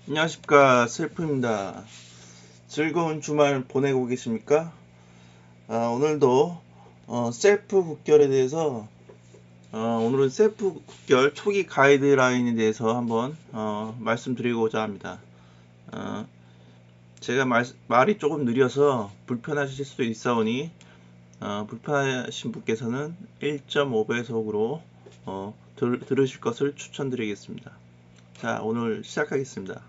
안녕하십니까, 셀프입니다. 즐거운 주말 보내고 계십니까? 오늘도 셀프 국결에 대해서 오늘은 셀프 국결 초기 가이드라인에 대해서 한번 말씀드리고자 합니다. 제가 말이 조금 느려서 불편하실 수도 있사오니 불편하신 분께서는 1.5배속으로 들으실 것을 추천드리겠습니다. 자, 오늘 시작하겠습니다.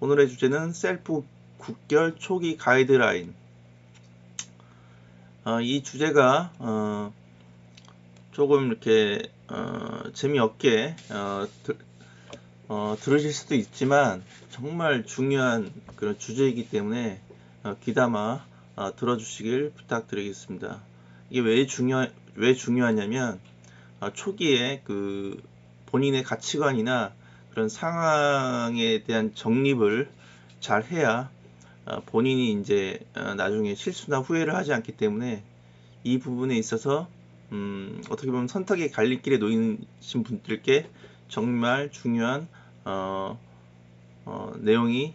오늘의 주제는 셀프 국결 초기 가이드라인. 이 주제가 조금 이렇게 재미없게 들으실 수도 있지만 정말 중요한 그런 주제이기 때문에 귀담아 들어주시길 부탁드리겠습니다. 이게 왜 중요하냐면 초기에 그 본인의 가치관이나 그런 상황에 대한 정립을 잘 해야 본인이 이제 나중에 실수나 후회를 하지 않기 때문에 이 부분에 있어서 어떻게 보면 선택의 갈림길에 놓이신 분들께 정말 중요한 내용이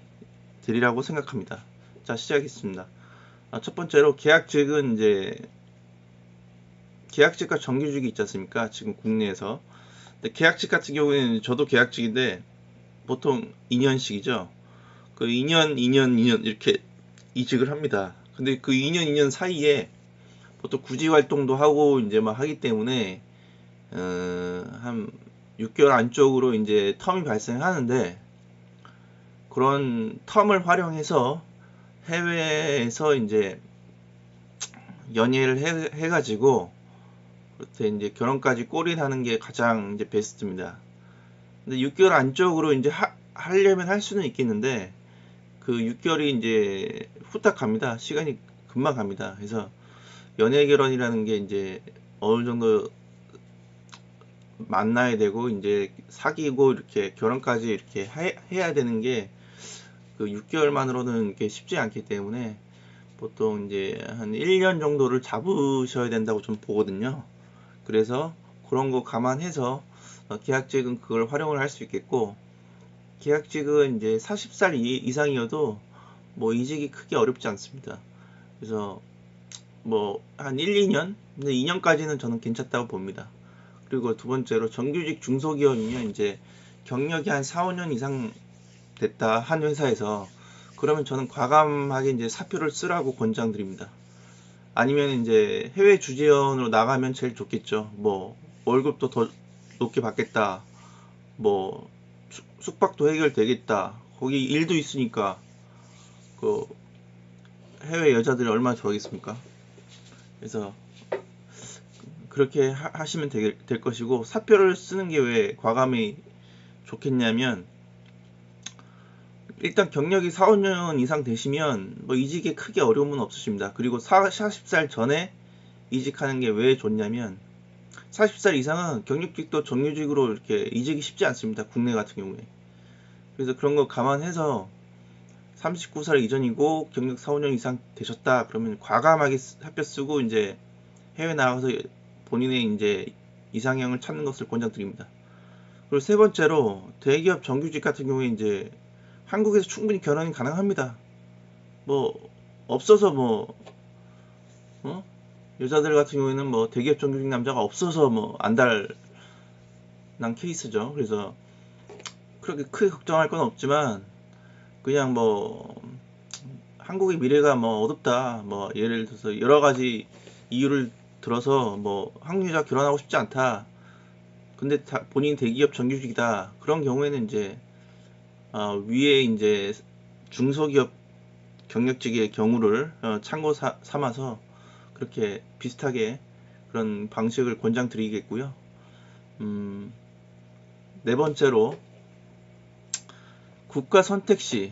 되리라고 생각합니다. 자, 시작하겠습니다. 첫 번째로 계약직은 이제 계약직과 정규직이 있지 않습니까? 지금 국내에서. 근데 계약직 같은 경우에는 저도 계약직인데 보통 2년씩이죠. 그 2년, 2년, 2년 이렇게 이직을 합니다. 근데 그 2년, 2년 사이에 보통 구직 활동도 하고 이제 막 하기 때문에 한 6개월 안쪽으로 이제 텀이 발생하는데 그런 텀을 활용해서 해외에서 이제 연애를 해가지고 그때 이제 결혼까지 꼬리나는 게 가장 이제 베스트입니다. 근데 6개월 안쪽으로 이제 하려면 할 수는 있겠는데 그 6개월이 이제 후딱 갑니다. 시간이 금방 갑니다. 그래서 연애 결혼이라는 게 이제 어느 정도 만나야 되고 이제 사귀고 이렇게 결혼까지 이렇게 해야 되는 게 그 6개월만으로는 이렇게 쉽지 않기 때문에 보통 이제 한 1년 정도를 잡으셔야 된다고 좀 보거든요. 그래서 그런 거 감안해서 계약직은 그걸 활용을 할 수 있겠고 계약직은 이제 40살 이상이어도 뭐 이직이 크게 어렵지 않습니다. 그래서 뭐 한 1, 2년? 근데 2년까지는 저는 괜찮다고 봅니다. 그리고 두 번째로 정규직 중소기업이면 이제 경력이 한 4, 5년 이상 됐다 한 회사에서 그러면 저는 과감하게 이제 사표를 쓰라고 권장드립니다. 아니면 이제 해외 주재원으로 나가면 제일 좋겠죠. 뭐 월급도 더 높게 받겠다. 뭐 숙박도 해결되겠다. 거기 일도 있으니까 그 해외 여자들이 얼마나 좋아하겠습니까? 그래서 그렇게 하시면 될 것이고 사표를 쓰는 게 왜 과감히 좋겠냐면 일단 경력이 4, 5년 이상 되시면 뭐 이직에 크게 어려움은 없으십니다. 그리고 40살 전에 이직하는 게 왜 좋냐면 40살 이상은 경력직도 정규직으로 이렇게 이직이 쉽지 않습니다. 국내 같은 경우에. 그래서 그런 거 감안해서 39살 이전이고 경력 4, 5년 이상 되셨다 그러면 과감하게 사표 쓰고 이제 해외 나가서 본인의 이제 이상형을 찾는 것을 권장드립니다. 그리고 세 번째로 대기업 정규직 같은 경우에 이제 한국에서 충분히 결혼이 가능합니다. 뭐 없어서 뭐 어? 여자들 같은 경우에는 뭐 대기업 정규직 남자가 없어서 뭐 안달난 케이스죠. 그래서 그렇게 크게 걱정할 건 없지만 그냥 뭐 한국의 미래가 뭐 어둡다. 뭐 예를 들어서 여러 가지 이유를 들어서 뭐 한국 여자 결혼하고 싶지 않다. 근데 본인 대기업 정규직이다. 그런 경우에는 이제 위에 이제 중소기업 경력직의 경우를 참고 삼아서 그렇게 비슷하게 그런 방식을 권장드리겠고요. 음, 네 번째로 국가 선택 시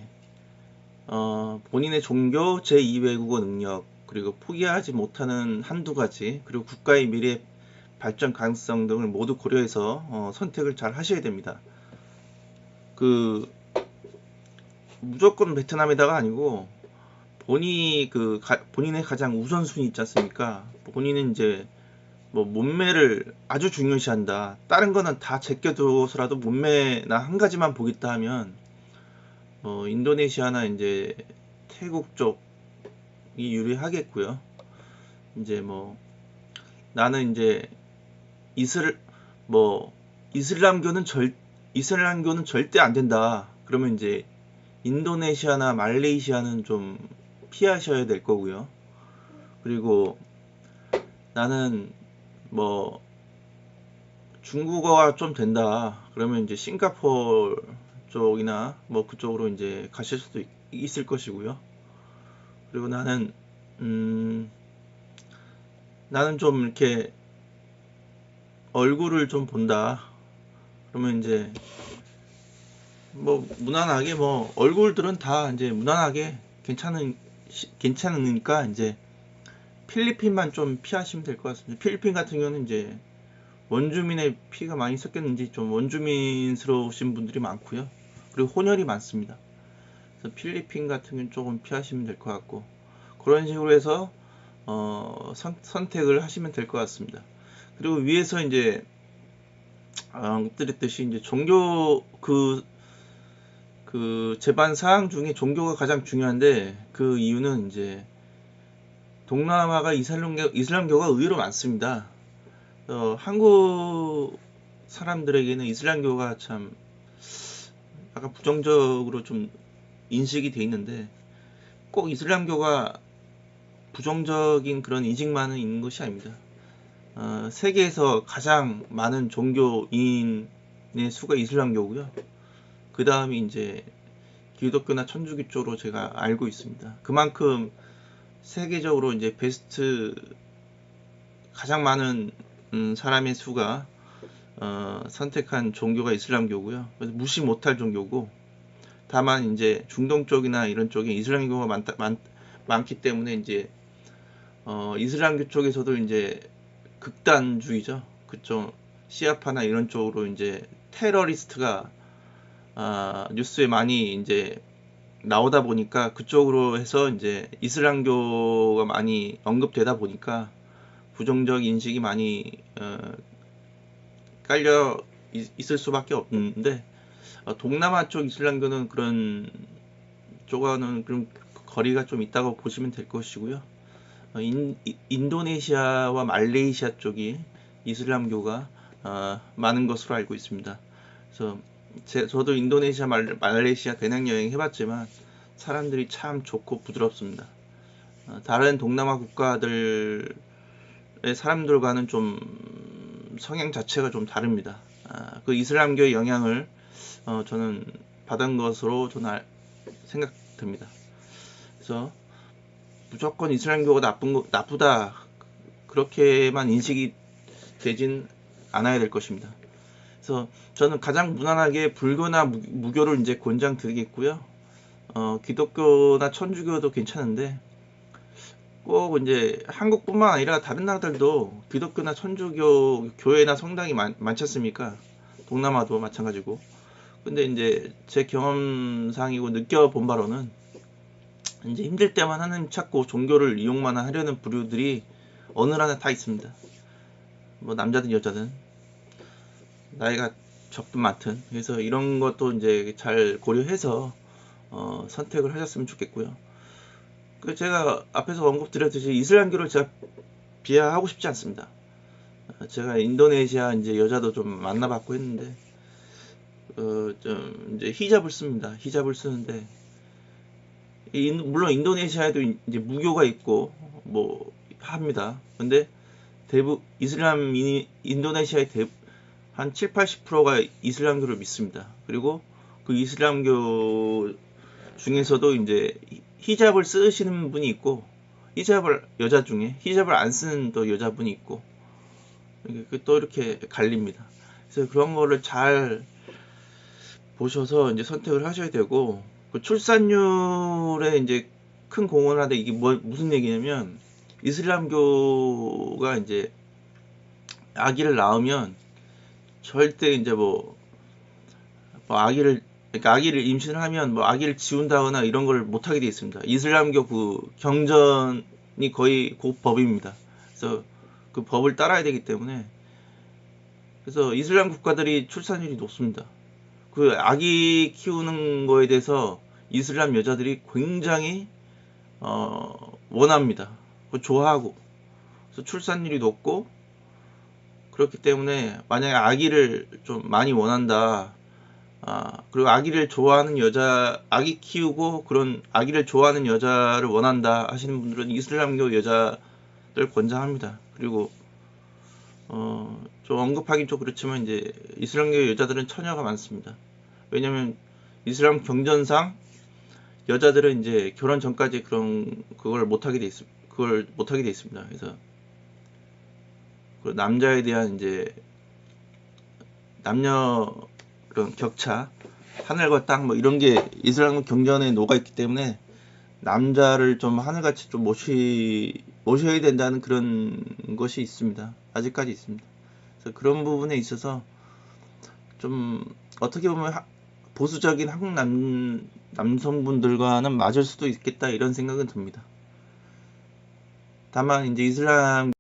본인의 종교, 제2외국어 능력, 그리고 포기하지 못하는 한두 가지, 그리고 국가의 미래 발전 가능성 등을 모두 고려해서 선택을 잘 하셔야 됩니다. 그 무조건 베트남에다가 아니고 본인의 가장 우선순위 있지 않습니까? 본인은 이제 뭐 몸매를 아주 중요시한다. 다른 거는 다 제껴두어서라도 몸매나 한 가지만 보겠다 하면 인도네시아나 이제 태국 쪽이 유리하겠고요. 이제 나는 이제 이슬 뭐 이슬람교는 절대 안 된다. 그러면 이제 인도네시아나 말레이시아는 좀 피하셔야 될 거고요. 그리고 나는 중국어가 좀 된다. 그러면 이제 싱가포르 쪽이나 그쪽으로 이제 가실 수도 있을 것이고요. 그리고 나는 좀 이렇게 얼굴을 좀 본다. 그러면 이제 무난하게 얼굴들은 다 이제 무난하게 괜찮으니까 이제 필리핀만 좀 피하시면 될 것 같습니다. 필리핀 같은 경우는 이제 원주민의 피가 많이 섞였는지 좀 원주민스러우신 분들이 많고요. 그리고 혼혈이 많습니다. 그래서 필리핀 같은 경우는 조금 피하시면 될 것 같고, 그런 식으로 해서 선택을 하시면 될 것 같습니다. 그리고 위에서 이제 엎드렸듯이 이제 종교 제반 사항 중에 종교가 가장 중요한데, 그 이유는 이제 동남아가 이슬람교가 의외로 많습니다. 한국 사람들에게는 이슬람교가 참 약간 부정적으로 좀 인식이 돼 있는데, 꼭 이슬람교가 부정적인 그런 인식만은 있는 것이 아닙니다. 세계에서 가장 많은 종교인의 수가 이슬람교고요. 그 다음이 이제 기독교나 천주교 쪽으로 제가 알고 있습니다. 그만큼 세계적으로 이제 베스트 가장 많은 사람의 수가 선택한 종교가 이슬람교고요. 그래서 무시 못할 종교고, 다만 이제 중동 쪽이나 이런 쪽에 이슬람교가 많기 때문에 이제 이슬람교 쪽에서도 이제 극단주의죠. 그쪽 시아파나 이런 쪽으로 이제 테러리스트가 뉴스에 많이 이제 나오다 보니까, 그쪽으로 해서 이제 이슬람교가 많이 언급되다 보니까 부정적 인식이 많이 깔려 있을 수밖에 없는데, 동남아 쪽 이슬람교는 그런 쪽과는 그런 거리가 좀 있다고 보시면 될 것이고요. 인도네시아와 말레이시아 쪽이 이슬람교가 많은 것으로 알고 있습니다. 그래서 저도 인도네시아, 말레이시아 배낭여행 해봤지만 사람들이 참 좋고 부드럽습니다. 다른 동남아 국가들의 사람들과는 좀 성향 자체가 좀 다릅니다. 그 이슬람교의 영향을 저는 받은 것으로 저는 생각됩니다. 그래서 무조건 이슬람교가 나쁘다 그렇게만 인식이 되진 않아야 될 것입니다. 그래서 저는 가장 무난하게 불교나 무교를 이제 권장드리겠고요. 기독교나 천주교도 괜찮은데, 꼭 이제 한국뿐만 아니라 다른 나라들도 기독교나 천주교 교회나 성당이 많지 않습니까? 동남아도 마찬가지고. 근데 이제 제 경험상이고 느껴본 바로는 이제 힘들 때만 하나님 찾고 종교를 이용만 하려는 부류들이 어느 나라나 다 있습니다. 남자든 여자든 나이가 적든 많든. 그래서 이런 것도 이제 잘 고려해서 선택을 하셨으면 좋겠고요. 제가 앞에서 언급드렸듯이 이슬람교를 제가 비하하고 싶지 않습니다. 제가 인도네시아 이제 여자도 좀 만나봤고 했는데, 좀 이제 히잡을 씁니다. 히잡을 쓰는데, 물론 인도네시아에도 이제 무교가 있고 합니다. 근데 인도네시아의 한 7, 80%가 이슬람교를 믿습니다. 그리고 그 이슬람교 중에서도 이제 히잡을 쓰시는 분이 있고, 여자 중에 히잡을 안 쓰는 또 여자분이 있고, 또 이렇게 갈립니다. 그래서 그런 거를 잘 보셔서 이제 선택을 하셔야 되고, 그 출산율에 이제 큰 공헌을 하는데, 이게 무슨 얘기냐면, 이슬람교가 이제 아기를 낳으면 절대 이제 그러니까 아기를 임신을 하면 아기를 지운다거나 이런 걸 못하게 되어 있습니다. 이슬람교 그 경전이 거의 그 법입니다. 그래서 그 법을 따라야 되기 때문에, 그래서 이슬람 국가들이 출산율이 높습니다. 그 아기 키우는 거에 대해서 이슬람 여자들이 굉장히 원합니다. 좋아하고, 그래서 출산율이 높고, 그렇기 때문에 만약에 아기를 좀 많이 원한다. 그리고 아기를 좋아하는 여자, 아기 키우고 그런 아기를 좋아하는 여자를 원한다 하시는 분들은 이슬람교 여자들 권장합니다. 그리고 좀 언급하긴 좀 그렇지만 이제 이슬람교 여자들은 처녀가 많습니다. 왜냐면 이슬람 경전상 여자들은 이제 결혼 전까지 그걸 못하게 돼 있습니다. 그래서 그 남자에 대한 이제 남녀 그런 격차, 하늘과 땅 뭐 이런 게 이슬람 경전에 녹아 있기 때문에 남자를 좀 하늘같이 좀 모셔야 된다는 그런 것이 있습니다. 아직까지 있습니다. 그래서 그런 부분에 있어서 좀 어떻게 보면 보수적인 한국 남성분들과는 맞을 수도 있겠다 이런 생각은 듭니다. 다만 이제 이슬람